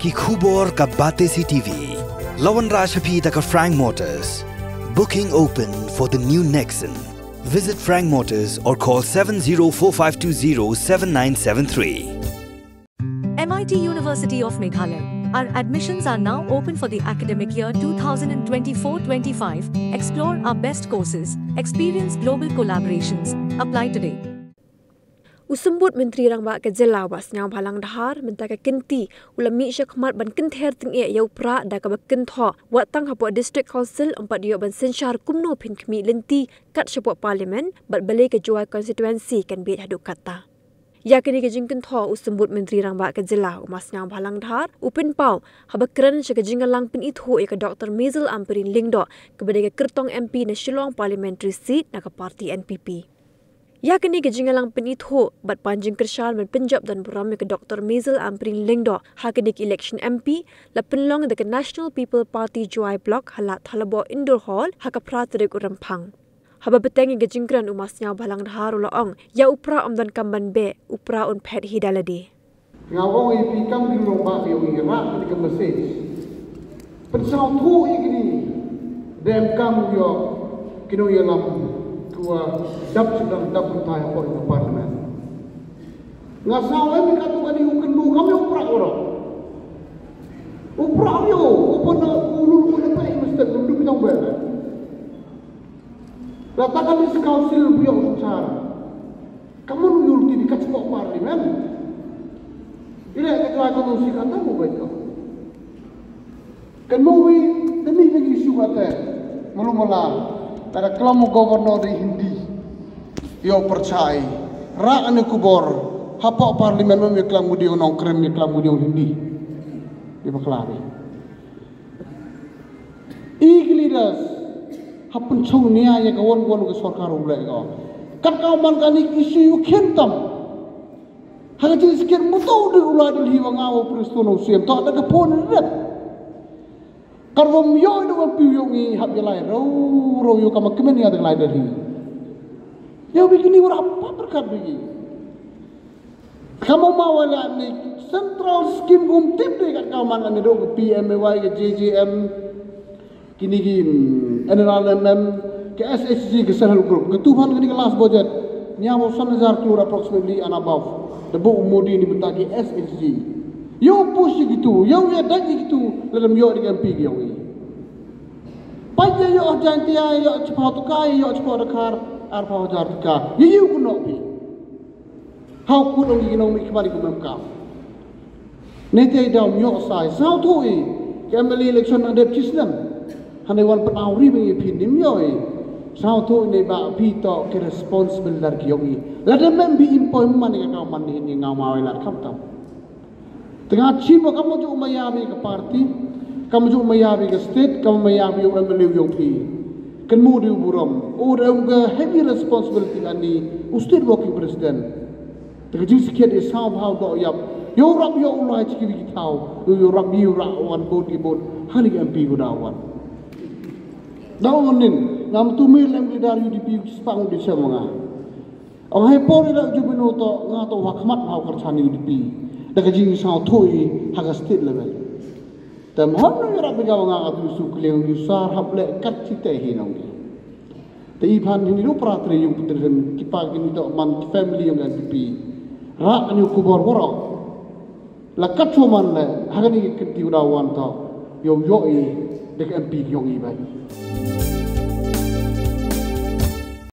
ki khubor ka bate si TV. Lawan Rashaphi da ka Frank Motors. Booking open for the new Nexon. Visit Frank Motors or call 7045207973. MIT University of Meghalaya. Our admissions are now open for the academic year 2024-25. Explore our best courses. Experience global collaborations. Apply today. Usambut Menteri Rangba ke Jelawas nyau balang dahar menta ke kenti ulami syakmat ban kenther ting e yau Prah da ka bakentho wat tang hapo district council empat dio ban sensyar kumno pin kemi lenti kat syapok parlimen bat balik ke juai constituency kan bit haduk kata. Ya kini ke jingken tho usambut Menteri Rangba ke Jela umas nyau balang dahar upin pau habakran syaka jingalang pin ithu e ke Dr. Mazel Amperin Lingdo ke badai ke Kertong MP na Shillong parliamentary seat na ke parti NPP. Ya kini ke jingalang penitho bat panjing kersyal men Punjab dan beramai ke Dr. Mazel Amperin Lingdo ha kini ke election MP la penlong de ke National People Party Juai Block halat halabo indoor hall ha ka Prah Urampang. Haba betengi ke jingkran umasnya balang dahar ulaong ya upra dan kamban be upra un Phet hi Lade. Ngawong i pikam di lomba yo ira di ke message. Pensau thu igini dem kam yo kino yelam dap sedang dap bertanya por di parlemen. Ngasau emi katu kani ukenu kami uprak orang. Uprak yo, upana ulul ulul pai mesti duduk di bawah. Latakan di council beliau secara. Kamu nuyul di kacipok parlemen. Ini ketua komisi kata mu betul. Kenui demi bagi isu kata melumala. Ada kelamu gubernur di Hindi, yo percaya, rak ane kubor, hapa parlimen memang kelamu dia nong krem ni kelamu dia Hindi, dia berkelari. Ikhlas, hapun cung niya yang kawan ke sarkar ulai kau. Kat kau man isu yu kentam, hanya jadi sekian mutu di ulai di hiwang awal peristiwa siam, tak ada kepon red. Kalau yo itu mempiungi hak jelai, ro yo kamu kemen yang ada lain dari. Yo begini orang apa berkat begini? Kamu mau lihat ni central scheme gumtip dekat kawan anda dok ke PMAY ke JJM, kini NRLMM ke SHG ke Self Group. Ketuhan kini ke last budget nyawa 1,000 keluar approximately and above. Debu umudi ni betagi SHG. Yo push gitu, yo ya dagi gitu, dalam yo dengan MP yo ini. Pajak yo jantia yo cepat tukai yo cepat dekar, arpa jar tukar. Yo kuno pi. How kuno gini nomi kembali kumemkam. Nete daun yo sai, sao tu i. Kembali election ada cisnam. Hanewan penauri mengi pinim yo i. Sao tu ni ba pito ke responsible dari yo i. Lada membi employment ni kau mandi ni ngau mawelat kam tam. Tengah cima kamu juga mayabi ke parti, kamu juga mayabi ke state, kamu mayabi yang MLA yang pi. Kenmu di uburam, orang ke heavy responsibility ani, usted working president. Tengah jadi sekian esau bahau dok yap, yo rap yo ulai cikir kita tahu, yo rap yo rawan bod di bod, hani MP gudawan. Dawan nin, ngam tumil yang dari di pi sepang di semua. Ang hepor ila jubino to ngato hakmat hau kerjani di pi. Dah kajing sao thui haga state level. Tam hon yo rap begaw nga atu su kliang yusar haple kat cite hinong. Te ipan hini lu pratre yung putren kipa kini to man family yung NPP. Ra ani kubor boro. La kat chuman le haga ni kiti udawan to yo yo i dek MP yo i bai.